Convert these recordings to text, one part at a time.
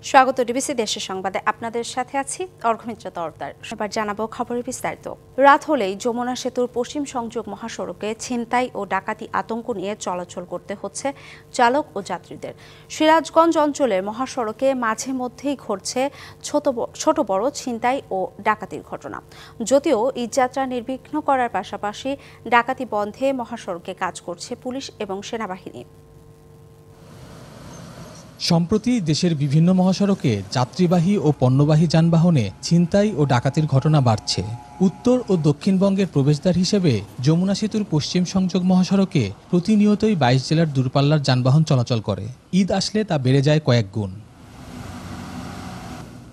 স্বাগত ডিবিসি দেশের সংবাদে আপনাদের সাথে আছি অর্ঘমিত্র তরফদার। এবার জানাবো খবরের বিস্তারিত। রাত হলেই যমুনা সেতুর পশ্চিম সংযোগ মহাসড়কে ছিনতাই ও ডাকাতি আতঙ্ক নিয়ে চলাচল করতে হচ্ছে চালক ও যাত্রীদের। সিরাজগঞ্জ অঞ্চলের মহাসড়কে মাঝে মধ্যেই ঘটছে ছোট বড় ছিনতাই ও ডাকাতির ঘটনা। যদিও ঈদযাত্রা নির্বিঘ্ন করার পাশাপাশি ডাকাতি বন্ধে মহাসড়কে কাজ করছে পুলিশ এবং সেনাবাহিনী। সম্প্রতি দেশের বিভিন্ন মহাসড়কে যাত্রীবাহী ও পণ্যবাহী যানবাহনে ছিনতাই ও ডাকাতির ঘটনা বাড়ছে। উত্তর ও দক্ষিণবঙ্গের প্রবেশদ্বার হিসেবে যমুনা সেতুর পশ্চিম সংযোগ মহাসড়কে প্রতিনিয়তই ২২ জেলার দূরপাল্লার যানবাহন চলাচল করে। ঈদ আসলে তা বেড়ে যায় কয়েক গুণ।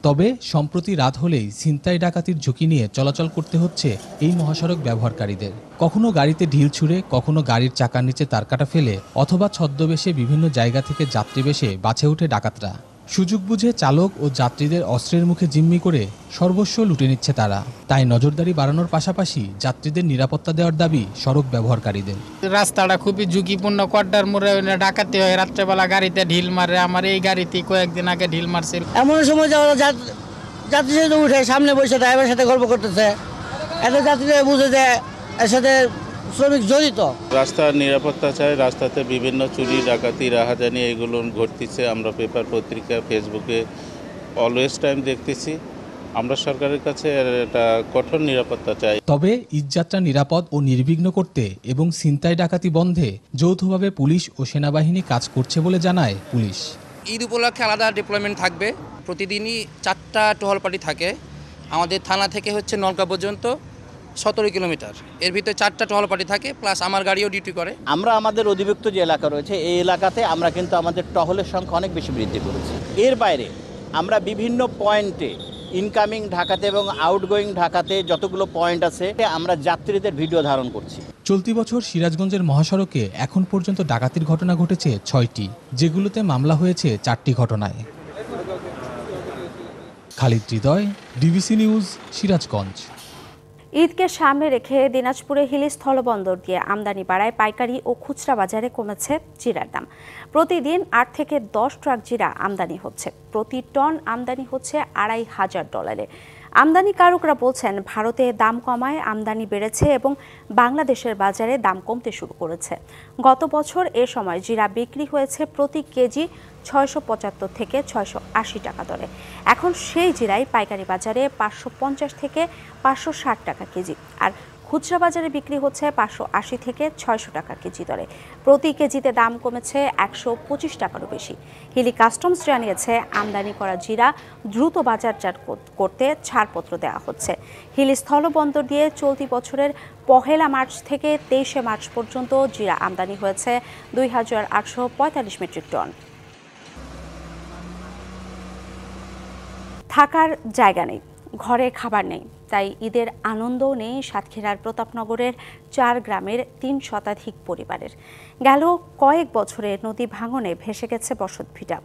তবে সম্প্রতি রাত হলেই ছিনতাই ডাকাতির ঝুঁকি নিয়ে চলাচল করতে হচ্ছে এই মহাসড়ক ব্যবহারকারীদের। কখনো গাড়িতে ঢিল ছুঁড়ে, কখনো গাড়ির চাকার নিচে তারকাটা ফেলে অথবা ছদ্মবেশে বিভিন্ন জায়গা থেকে যাত্রী বেশে বাছে ওঠে ডাকাতরা। সুযোগ বুঝে চালক ও যাত্রীদের অস্ত্রের মুখে জিম্মি করে সর্বস্ব লুটে নিচ্ছে তারা। তাই নজরদারি বাড়ানোর পাশাপাশি যাত্রীদের নিরাপত্তা দেওয়ার দাবি সড়ক ব্যবহারকারীদের। রাস্তাটা খুবই ঝুঁকিপূর্ণ। কড্ডার মোড়ে ডাকাতি হয়, রাত্রেবেলা গাড়িতে ঢিল মারে। আমার এই গাড়িতে কয়েকদিন আগে ঢিল মারছিল। এমন সময় যাত্রী সাথে উঠে সামনে বসে ড্রাইভারের সাথে গল্প করতেছে, এত যাত্রীরা বুঝে যে এর সাথে শ্রমিক জড়িত। রাস্তার নিরাপত্তা চাই। রাস্তাতে বিভিন্ন চুরি ডাকাতি রাহাজানি এগুলো ঘটতেছে। আমরা পেপার পত্রিকা ফেসবুকে অলওয়েজ টাইম দেখতেছি। আমরা সরকারের কাছে একটা কঠোর নিরাপত্তা চাই। তবে ঈদযাত্রা নিরাপদ ও নির্বিঘ্ন করতে এবং ছিনতাই ডাকাতি বন্ধে যৌথভাবে পুলিশ ও সেনাবাহিনী কাজ করছে বলে জানায় পুলিশ। ঈদ উপলক্ষে আলাদা ডিপ্লয়মেন্ট থাকবে। প্রতিদিনই 4টা টহল পার্টি থাকে। আমাদের থানা থেকে হচ্ছে নলকা পর্যন্ত 17 কিলোমিটার, এর ভিতরে 4টা টহল পার্টি থাকে, প্লাস আমার গাড়িও ডিউটি করে। আমরা আমাদের অধিভুক্ত যে এলাকা রয়েছে এই এলাকাতে আমরা কিন্তু আমাদের টহলের সংখ্যা অনেক বেশি বৃদ্ধি করেছি। এর বাইরে আমরা বিভিন্ন পয়েন্টে ইনকামিং ঢাকাতে এবং আউটগোয়িং ঢাকাতে যতগুলো পয়েন্ট আছে আমরা যাত্রীদের ভিডিও ধারণ করছি। চলতি বছর সিরাজগঞ্জের মহাসড়কে এখন পর্যন্ত ডাকাতির ঘটনা ঘটেছে 6টি, যেগুলোতে মামলা হয়েছে 4টি ঘটনায়। খালিদ হৃদয়, ডিবিসি নিউজ, সিরাজগঞ্জ। ঈদকে সামনে রেখে দিনাজপুরে হিলি স্থলবন্দর দিয়ে আমদানি বাড়ায় পাইকারি ও খুচরা বাজারে কমেছে জিরার দাম। প্রতিদিন 8 থেকে 10 ট্রাক জিরা আমদানি হচ্ছে। প্রতি টন আমদানি হচ্ছে $2,500। আমদানিকারকরা বলছেন ভারতে দাম কমায় আমদানি বেড়েছে এবং বাংলাদেশের বাজারে দাম কমতে শুরু করেছে। গত বছর এ সময় জিরা বিক্রি হয়েছে প্রতি কেজি 675 থেকে 680 টাকা দরে। এখন সেই জিরাই পাইকারি বাজারে 550 থেকে 560 টাকা কেজি, আর খুচরা বাজারে বিক্রি হচ্ছে 580 থেকে 600 টাকা কেজি দরে। প্রতি কেজিতে দাম কমেছে 125 টাকারও বেশি। হিলি কাস্টমস জানিয়েছে আমদানি করা জিরা দ্রুত বাজারজাত করতে ছাড়পত্র দেওয়া হচ্ছে। হিলি স্থলবন্দর দিয়ে চলতি বছরের 1 মার্চ থেকে 23 মার্চ পর্যন্ত জিরা আমদানি হয়েছে 2845 মেট্রিক টন। থাকার জায়গা নেই, ঘরে খাবার নেই, তাই ঈদের আনন্দও নেই সাতক্ষীরার প্রতাপনগরের 4 গ্রামের 3 শতাধিক পরিবারের। গেল কয়েক বছরে নদী ভাঙনে ভেসে গেছে বসতভিটা,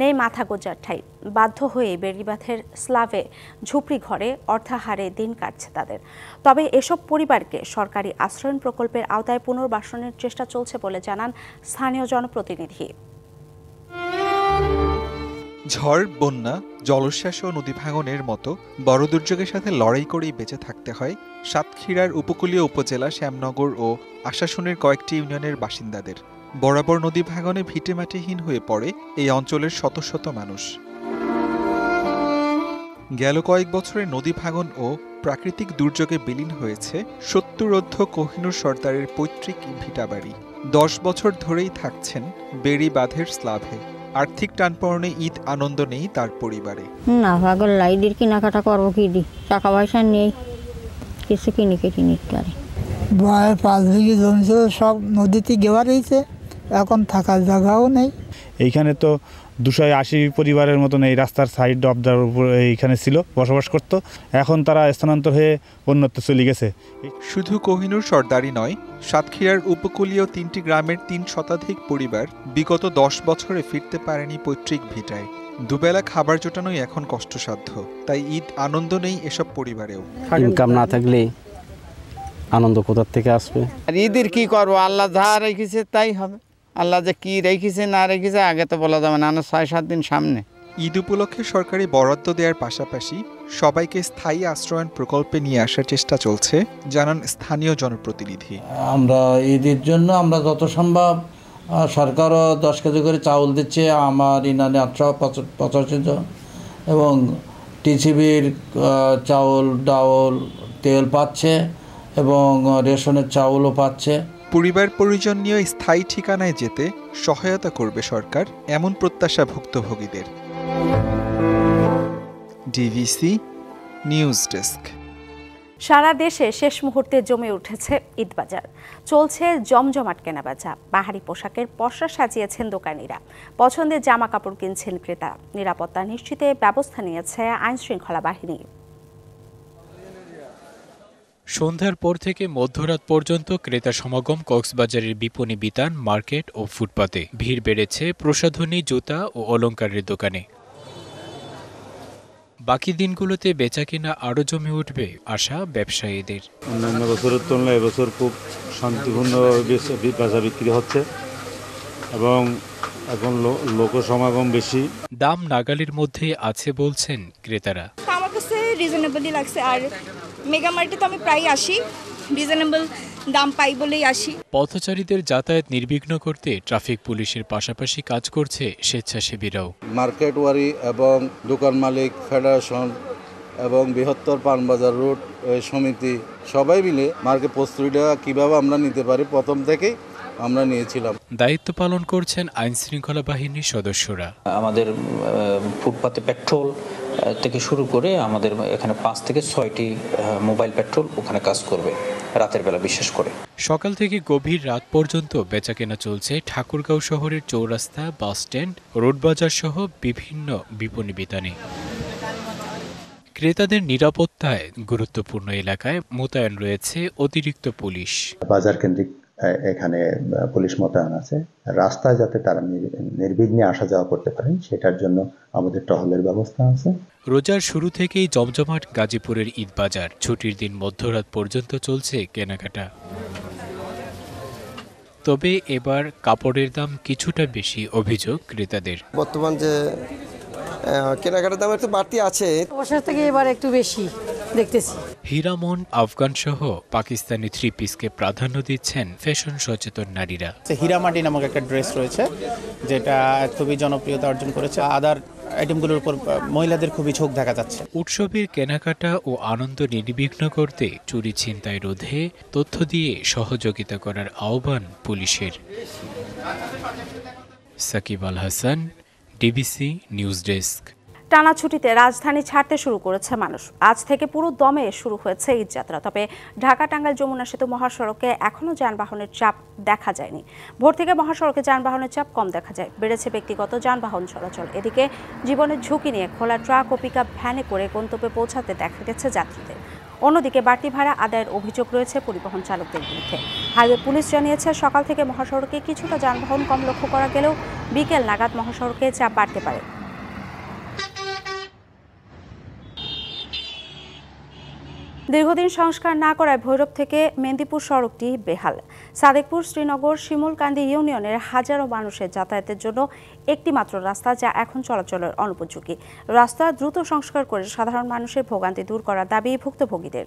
নেই মাথা গোজার ঠাই। বাধ্য হয়ে বেড়িবাঁধের স্লাভে ঝুপড়ি ঘরে অর্থাহারে দিন কাটছে তাদের। তবে এসব পরিবারকে সরকারি আশ্রয়ণ প্রকল্পের আওতায় পুনর্বাসনের চেষ্টা চলছে বলে জানান স্থানীয় জনপ্রতিনিধি। ঝড়, বন্যা, জলোচ্ছ্বাস ও নদী ভাঙনের মতো বড় দুর্যোগের সাথে লড়াই করেই বেঁচে থাকতে হয় সাতক্ষীরার উপকূলীয় উপজেলা শ্যামনগর ও আশাশুনের কয়েকটি ইউনিয়নের বাসিন্দাদের। বরাবর নদী ভাঙনে ভিটেমাটিহীন হয়ে পড়ে এই অঞ্চলের শত শত মানুষ। গেল কয়েক বছরে নদী ভাঙন ও প্রাকৃতিক দুর্যোগে বিলীন হয়েছে 70 কোহিনুর সর্দারের পৈতৃক ভিটাবাড়ি। 10 বছর ধরেই থাকছেন বেড়িবাঁধের স্লাভে। আর্থিক টানপড়নে ঈদ আনন্দ নেই তার পরিবারে। না পাগল, লাইটের কেনাকাটা করবো কি দি, টাকা পয়সা নেই, কিছু কিনে কেটে নিতে পারে। 5 বিঘি জমি ছিল, সব নদীতে গেওয়া রয়েছে, এখন থাকার জায়গাও নেই। এইখানে তো 280 পরিবারের মতন এই রাস্তার সাইড অবদার উপর এইখানে ছিল, বসবাস করত। এখন তারা স্থানান্তর হয়ে অন্যত্র চলে গেছে। শুধু কোহিনুর সর্দারই নয়, সাতক্ষীরার উপকূলীয় 3টি গ্রামের 3 শতাধিক পরিবার বিগত 10 বছরে ফিরতে পারেনি পৈতৃক ভিটায়। দুবেলা খাবার জোটানোই এখন কষ্টসাধ্য, তাই ঈদ আনন্দ নেই এসব পরিবারেও। ইনকাম না থাকলে আনন্দ কোথা থেকে আসবে? ঈদের কি করবো, আল্লাহ যা রেখেছে তাই হবে। আল্লাহ যে কি রেখেছে না রেখেছে আগে তো বলা যাবে না, 6-7 দিন সামনে। ঈদ উপলক্ষে সরকারি বরাদ্দ দেওয়ার পাশাপাশি সবাইকে স্থায়ী আশ্রয়ণ প্রকল্পে নিয়ে আসার চেষ্টা চলছে, জানান স্থানীয় জনপ্রতিনিধি। আমরা ঈদের জন্য আমরা যত সম্ভব, সরকারও 10 কেজি করে চাউল দিচ্ছে, আমার ইনানে 885 জন, এবং টিসিবির চাউল ডাউল তেল পাচ্ছে এবং রেশনের চাউলও পাচ্ছে। পরিবার পরিজন নিয়ে স্থায়ী ঠিকানায় যেতে সহায়তা করবে সরকার, এমন প্রত্যাশা ভুক্তভোগীদের। DVC news desk. সারা দেশে শেষ মুহূর্তে জমে উঠেছে ঈদবাজার। চলছে জমজমাট কেনাবেচা। বাহারি পোশাকের পসরা সাজিয়েছেন দোকানিরা, পছন্দের জামা কাপড় কিনছেন ক্রেতা। নিরাপত্তা নিশ্চিতে ব্যবস্থা নিয়েছে আইনশৃঙ্খলা বাহিনী। সন্ধ্যার পর থেকে মধ্যরাত পর্যন্ত ক্রেতা সমাগম কক্সবাজারের বিপণী বিতান, মার্কেট ও ফুটপাতে। ভিড় বেড়েছে প্রসাধনী, জুতা ও অলংকারের দোকানে। বাকি দিনগুলোতে বেচাকেনা আরও জমে উঠবে আশা ব্যবসায়ীদের। অন্যান্য বছরের তুলনায় এবছর খুব শান্তিপূর্ণ বেচা বিক্রি হচ্ছে এবং এখন লোক সমাগম বেশি। দাম নাগালের মধ্যে আছে বলছেন ক্রেতারা। আমার কাছে রিজনেবলই লাগছে, আর মেগা মার্টে তো আমি প্রায় আসি, রিজনেবল দাম পাই বলেই আসি। পথচারীদের যাতায়াত নির্বিঘ্ন করতে ট্রাফিক পুলিশের পাশাপাশি কাজ করছে স্বেচ্ছাসেবীরাও। মার্কেট ওয়ারি এবং দোকান মালিক ফেডারেশন এবং বৃহত্তর পানবাজার রুট সমিতি সবাই মিলে মার্কেট প্রস্তুতিটা কীভাবে আমরা নিতে পারি প্রথম থেকেই আমরা নিয়েছিলাম। দায়িত্ব পালন করছেন আইন শৃঙ্খলা বাহিনীর সদস্যরা। আমাদের ফুটপাতে পেট্রোল থেকে শুরু করে আমাদের এখানে 5 থেকে 6টি মোবাইল পেট্রোল ওখানে কাজ করবে রাতের বেলা বিশেষ করে। সকাল থেকে গভীর রাত পর্যন্ত বেচাকেনা চলছে ঠাকুরগাঁও শহরের চৌরাস্তা, বাস স্ট্যান্ড, রোডবাজার সহ বিভিন্ন বিপণী বিতানে। ক্রেতাদের নিরাপত্তায় গুরুত্বপূর্ণ এলাকায় মোতায়েন রয়েছে অতিরিক্ত পুলিশ। বাজার কেন্দ্রিক এখানে পুলিশ মোতায়েন আছে, রাস্তায় যাতে তারা নির্বিঘ্নে আসা যাওয়া করতে পারেন সেটার জন্য আমাদের টহলের ব্যবস্থা আছে। রোজার শুরু থেকেই জমজমাট গাজীপুরের ঈদবাজার। ছুটির দিন মধ্যরাত পর্যন্ত চলছে কেনাকাটা। তবে এবার কাপড়ের দাম কিছুটা বেশি, অভিযোগ ক্রেতাদের। বর্তমান যে কেনাকাটার দাম একটু বাড়তি আছে, পোশাক থেকে এবার একটু বেশি দেখতেছি। হীরামন, আফগান সহ পাকিস্তানি 3 পিসকে প্রাধান্য দিচ্ছেন ফ্যাশন সচেতন নারীরা। হীরামাটি নামক একটা ড্রেস রয়েছে যেটা খুবই জনপ্রিয়তা অর্জন করেছে। আদার আইটেমগুলোর উপর মহিলাদের খুবই ঝোঁক দেখা যাচ্ছে। উৎসবের কেনাকাটা ও আনন্দ নির্বিঘ্ন করতে চুরি ছিনতাই রোধে তথ্য দিয়ে সহযোগিতা করার আহ্বান পুলিশের। Shakib Al Hasan, DBC news desk. টানা ছুটিতে রাজধানী ছাড়তে শুরু করেছে মানুষ। আজ থেকে পুরো দমে শুরু হয়েছে ঈদযাত্রা। তবে ঢাকা টাঙ্গাইল যমুনা সেতু মহাসড়কে এখনও যানবাহনের চাপ দেখা যায়নি। ভোর থেকে মহাসড়কে যানবাহনের চাপ কম দেখা যায়, বেড়েছে ব্যক্তিগত যানবাহন চলাচল। এদিকে জীবনের ঝুঁকি নিয়ে খোলা ট্রাক ও পিকআপ ভ্যানে করে গন্তব্যে পৌঁছাতে দেখা গেছে যাত্রীদের। অন্যদিকে বাড়তি ভাড়া আদায়ের অভিযোগ রয়েছে পরিবহন চালকদের বিরুদ্ধে। হাইওয়ে পুলিশ জানিয়েছে সকাল থেকে মহাসড়কে কিছুটা যানবাহন কম লক্ষ্য করা গেলেও বিকেল নাগাদ মহাসড়কে চাপ বাড়তে পারে। দীর্ঘদিন সংস্কার না করায় ভৈরব থেকে মেন্দিপুর সড়কটি বেহাল। সাদেকপুর, শ্রীনগর, শিমুলকান্দি ইউনিয়নের হাজারো মানুষের যাতায়াতের জন্য একটি মাত্র রাস্তা, যা এখন চলাচলের অনুপযোগী। রাস্তা দ্রুত সংস্কার করে সাধারণ মানুষের ভোগান্তি দূর করার দাবি ভুক্তভোগীদের।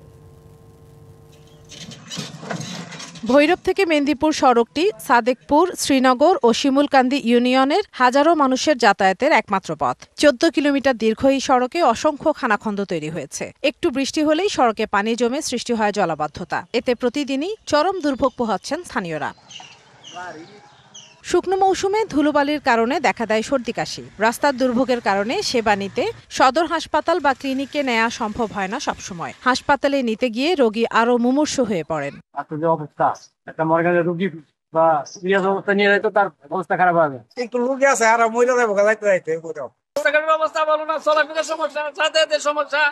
ভৈরব থেকে মেন্দিপুর সড়কটি সাদেকপুর, শ্রীনগর ও শিমুলকান্দি ইউনিয়নের হাজারো মানুষের যাতায়াতের একমাত্র পথ। 14 কিলোমিটার দীর্ঘ এই সড়কে অসংখ্য খানাখন্দ তৈরি হয়েছে। একটু বৃষ্টি হলেই সড়কে পানি জমে সৃষ্টি হয় জলাবদ্ধতা। এতে প্রতিদিনই চরম দুর্ভোগ পোহাচ্ছেন স্থানীয়রা। শুকনো মৌসুমে ধুলোবালির কারণে দেখা দেয় সর্দি কাশি। রাস্তার দুর্ভোগের কারণে সেবা নিতে সদর হাসপাতাল বা ক্লিনিকে নেওয়া সম্ভব হয় না সবসময়। হাসপাতালে নিতে গিয়ে রোগী আরো মুমূর্ষু হয়ে পড়েন। একটা মর্গানের রোগী বা সিরিয়াস অবস্থা নিয়ে যায় তো তার অবস্থা খারাপ হবে। একটু লোকে আছে আর মহিলা যাবো যাইতে যাইতে অবস্থা ভালো না, চলাফেরার সমস্যা, যাতায়াতের সমস্যা।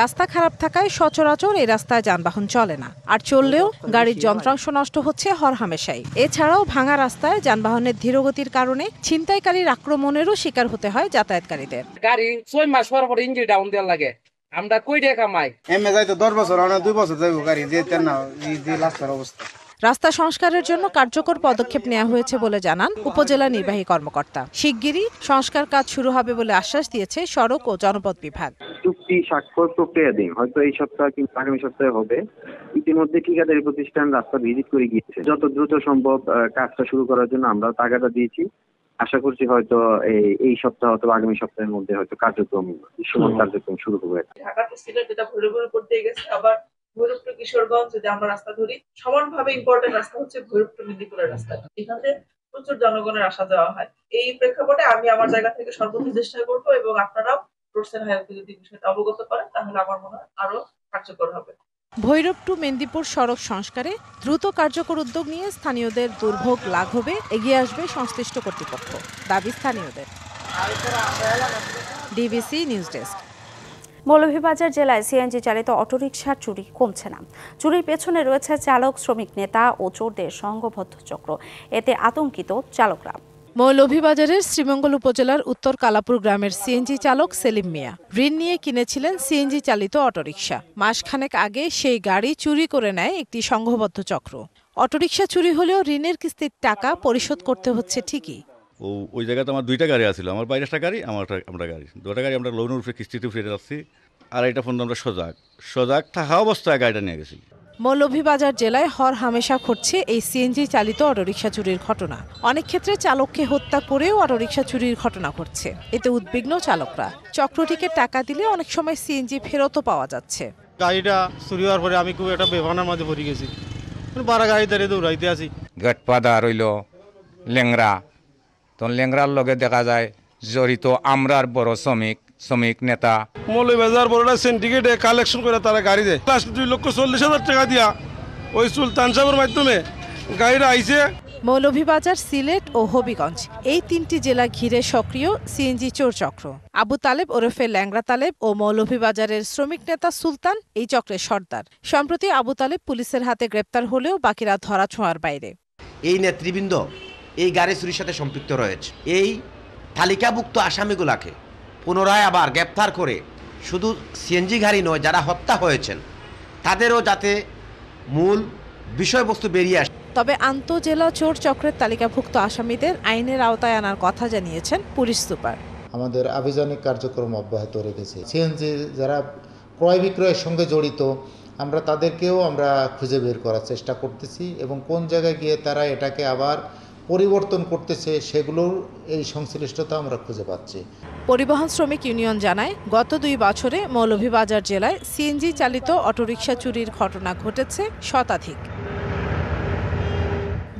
রাস্তা খারাপ থাকায় সচরাচর এই রাস্তায় যানবাহন চলে না, আর চললেও গাড়ির যন্ত্রাংশ নষ্ট হচ্ছে হরহামেশাই। এছাড়াও ভাঙা রাস্তায় যানবাহনের ধীরগতির কারণে ছিনতাইকারীর আক্রমণেরও শিকার হতে হয় যাতায়াতকারীদের। গাড়ি 6 মাস পর ইঞ্জিন ডাউন দেওয়ার লাগে। আমরা কই টাকা কামাই, এমএ যাইতো 10 বছর, 2 বছর যাইবো গাড়ি যেতে না, এই যে রাস্তার অবস্থা। রাস্তা সংস্কারের জন্য কার্যকর পদক্ষেপ নেওয়া হয়েছে বলে জানান উপজেলা নির্বাহী কর্মকর্তা। শিগগিরই সংস্কার কাজ শুরু হবে বলে আশ্বাস দিয়েছে সড়ক ও জনপথ বিভাগ। চুক্তি স্বাক্ষর প্রক্রিয়াধীন, হয়তো এই সপ্তাহ কিংবা আগামী সপ্তাহে হবে। ইতিমধ্যে ঠিকাদারি প্রতিষ্ঠান রাস্তা ভিজিট করে গিয়েছে। যত দ্রুত সম্ভব কাজটা শুরু করার জন্য আমরা তাগাদা দিয়েছি। আশা করছি হয়তো এই সপ্তাহ অথবা আগামী সপ্তাহের মধ্যে হয়তো কার্যক্রম শুরু হবে। ঢাকা টু সিলেট যেটা ভৈরবের উপর দিয়ে গেছে, আবার ভৈরব টু কিশোরগঞ্জ যদি আমরা রাস্তা ধরি, সমানভাবে ইম্পর্টেন্ট রাস্তা হচ্ছে ভৈরব টু মেদিনীপুরের রাস্তা। এখানে প্রচুর জনগণের আসা যাওয়া হয়। এই প্রেক্ষাপটে আমি আমার জায়গা থেকে সর্বোচ্চ চেষ্টা করবো এবং আপনারাও রোডসের হাইওয়ে যদি বিষয়টা অবগত করেন তাহলে আমার মনে হয় আরো কার্যকর হবে। ভৈরব টু মেদিনীপুর সড়ক সংস্কারে দ্রুত কার্যকর উদ্যোগ নিয়ে স্থানীয়দের দুর্ভোগ লাঘবে এগিয়ে আসবে সংশ্লিষ্ট কর্তৃপক্ষ, দাবি স্থানীয়দের। DBC news desk. মৌলভীবাজার জেলায় সিএনজি চালিত অটোরিকশার চুরি কমছে না। চুরির পেছনে রয়েছে চালক, শ্রমিক নেতা ও চোরদের সংঘবদ্ধ চক্র। এতে আতঙ্কিত চালকরা। মৌলভীবাজারের শ্রীমঙ্গল উপজেলার উত্তর কালাপুর গ্রামের সিএনজি চালক সেলিম মিয়া ঋণ নিয়ে কিনেছিলেন সিএনজি চালিত অটোরিকশা। মাসখানেক আগে সেই গাড়ি চুরি করে নেয় একটি সংঘবদ্ধ চক্র। অটোরিকশা চুরি হলেও ঋণের কিস্তির টাকা পরিশোধ করতে হচ্ছে ঠিকই। ওই জায়গাতে আমার 2টা গাড়ি আছিল, আমার বাইরে একটা গাড়ি, আমরা গাড়ি, 2টা গাড়ি আমরা লোনের উপরে কিস্তিতে ফিরে যাচ্ছি। আর এটা ফোন আমরা সজাগ থাকা অবস্থায় গাড়িটা নিয়ে গেছি। মৌলভীবাজার জেলায় হর হামেশা ঘটছে এই সিএনজি চালিত অটোরিকশা চুরির ঘটনা। অনেক ক্ষেত্রে চালককে হত্যা করেও অটোরিকশা চুরির ঘটনা ঘটছে। এতে উদ্বিগ্ন চালকরা। চক্রটিকে টাকা দিলে অনেক সময় সিএনজি ফেরতও পাওয়া যাচ্ছে। গাড়িটা চুরি হওয়ার পরে আমি খুব একটা বেভানার মাঝে পড়ে গেছি। বারা গাড়ি দাঁড়িয়ে দৌড়াইতে আছি। গটপাদা রইল লেংরা, তো লেংরার লগে দেখা যায় জড়িত আমরার বড় শ্রমিক নেতা। মৌলভীবাজার বড়টা সিন্ডিকেটে কালেকশন করে তারা গাড়ি দেয়। 2,40,000 টাকা দিয়া ওই সুলতান সাহেবের মাধ্যমে গাড়িটা আইছে। মৌলভীবাজার, সিলেট ও হবিগঞ্জ এই 3টি জেলা ঘিরে সক্রিয় সিএনজি চোর চক্র। আবু তালেব ওরফে ল্যাংরা তালেব ও মৌলভীবাজারের শ্রমিক নেতা সুলতান এই চক্রের সর্দার। সম্প্রতি আবু তালেব পুলিশের হাতে গ্রেপ্তার হলেও বাকিরা ধরাছোঁয়ার বাইরে। এই নেতৃবৃন্দ এই গাড়ি চুরির সাথে সম্পৃক্ত রয়েছে। এই তালিকাভুক্ত আসামিগুলাকে পুনরায় আবার গ্রেপ্তার করে শুধু সিএনজি গাড়ি নয়, যারা হত্যা হয়েছেন তাদেরও যাতে মূল বিষয়বস্তু বেরিয়ে আসে। তবে আন্তঃজেলা চোর চক্রের তালিকাভুক্ত আসামিদের আইনের আওতায় আনার কথা জানিয়েছেন পুলিশ সুপার। আমাদের আভিযানিক কার্যক্রম অব্যাহত রেখেছে। সিএনজি যারা ক্রয় বিক্রয়ের সঙ্গে জড়িত আমরা তাদেরকেও খুঁজে বের করার চেষ্টা করতেছি এবং কোন জায়গায় গিয়ে তারা এটাকে আবার পরিবর্তন করতেছে সেগুলোর এই সংশ্লিষ্টতা আমরা খুঁজে পাচ্ছি। পরিবহন শ্রমিক ইউনিয়ন জানায়, গত 2 বছরে মৌলভীবাজার জেলায় সিএনজি চালিত অটোরিকশা চুরির ঘটনা ঘটেছে শতাধিক।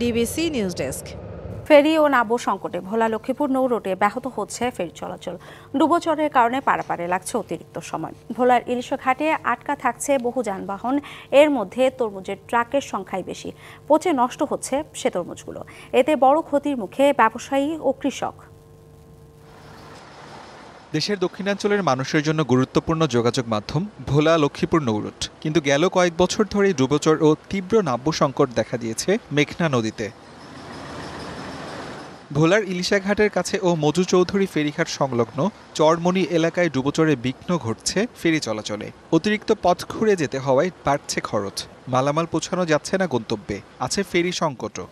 DBC news desk. ফেরি ও নাব্য সংকটে ভোলা লক্ষ্মীপুর নৌ রুটে ব্যাহত হচ্ছে ফেরি চলাচল। ডুবোচরের কারণে পারাপারে লাগছে অতিরিক্ত সময়। ভোলার ইলিশ ঘাটে আটকা থাকছে বহু যানবাহন। এর মধ্যে তরমুজের ট্রাকের সংখ্যাই বেশি। পচে নষ্ট হচ্ছে সে তরমুজগুলো। এতে বড় ক্ষতির মুখে ব্যবসায়ী ও কৃষক। দেশের দক্ষিণাঞ্চলের মানুষের জন্য গুরুত্বপূর্ণ যোগাযোগ মাধ্যম ভোলা লক্ষ্মীপুর নৌরুট, কিন্তু গেল কয়েক বছর ধরেই ডুবোচর ও তীব্র নাব্য সংকট দেখা দিয়েছে মেঘনা নদীতে। ভোলার ইলিশাঘাটের কাছে ও মজু চৌধুরী ফেরিঘাট সংলগ্ন চরমনি এলাকায় ডুবোচরে বিঘ্ন ঘটছে ফেরি চলাচলে। অতিরিক্ত পথ ঘুরে যেতে হওয়ায় বাড়ছে খরচ। মালামাল পৌঁছানো যাচ্ছে না গন্তব্যে, আছে ফেরি সংকটও।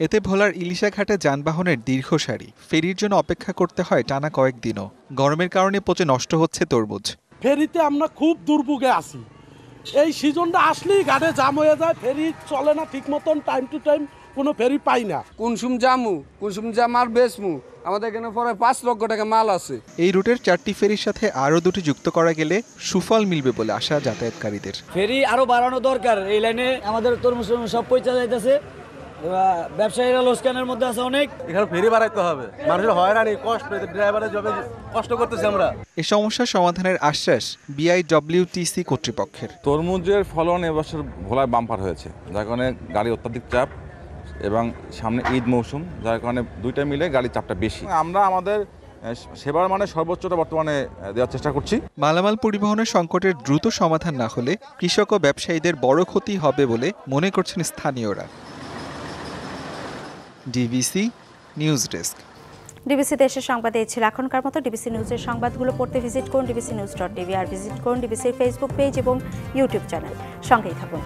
এতে ভোলার ইলিশাঘাটে যানবাহনের দীর্ঘ সারি। ফেরির জন্য অপেক্ষা করতে হয় টানা কয়েকদিনও। গরমের কারণে পচে নষ্ট হচ্ছে তরমুজ। ফেরিতে আমরা খুব দুর্ভোগে আছি। এই সিজনটা আসলেই ঘাটে জাম হয়ে যায়, ফেরি চলে না ঠিক মতন, টাইম টু টাইম কোনো ফেরি পাই না। কুনসুম জাম আর বেসমু আমাদের এখানে পরে 5 লক্ষ টাকা মাল আছে। এই রুটের 4টি ফেরির সাথে আরও 2টি যুক্ত করা গেলে সুফল মিলবে বলে আশা যাতায়াতকারীদের। ফেরি আরো বাড়ানো দরকার। এই লাইনে আমাদের তরমুজ সব পয়সা যাইতেছে, ব্যবসায়ীরা লোকসানের মধ্যে আছে অনেক। এখানে ফেরি বাড়াইতে হবে, মানুষের হয়রানি কষ্ট, ড্রাইভারের জবে কষ্ট করতেছে আমরা। এই সমস্যার সমাধানের আশ্বাস বিআইডব্লিউটিসি কর্তৃপক্ষের। তরমুজের ফলন এবছর ভোলায় বাম্পার হয়েছে, যার কারণে গাড়ি অত্যাধিক চাপ এবং সামনে ঈদ মৌসুম, যার কারণে 2টা মিলে গাড়ির চাপটা বেশি। আমরা আমাদের সেবার মানে সর্বোচ্চটা বর্তমানে দেওয়ার চেষ্টা করছি। মালামাল পরিবহনের সংকটের দ্রুত সমাধান না হলে কৃষক ও ব্যবসায়ীদের বড় ক্ষতি হবে বলে মনে করছেন স্থানীয়রা। DBC news desk. ডিবিসি দেশের সংবাদে ছিল এখনকার মতো। ডিবিসি নিউজের সংবাদগুলো পড়তে ভিজিট করুন dbcnews.tv আর ভিজিট করুন ডিবিসির ফেসবুক পেজ এবং ইউটিউব চ্যানেল। সঙ্গেই থাকুন।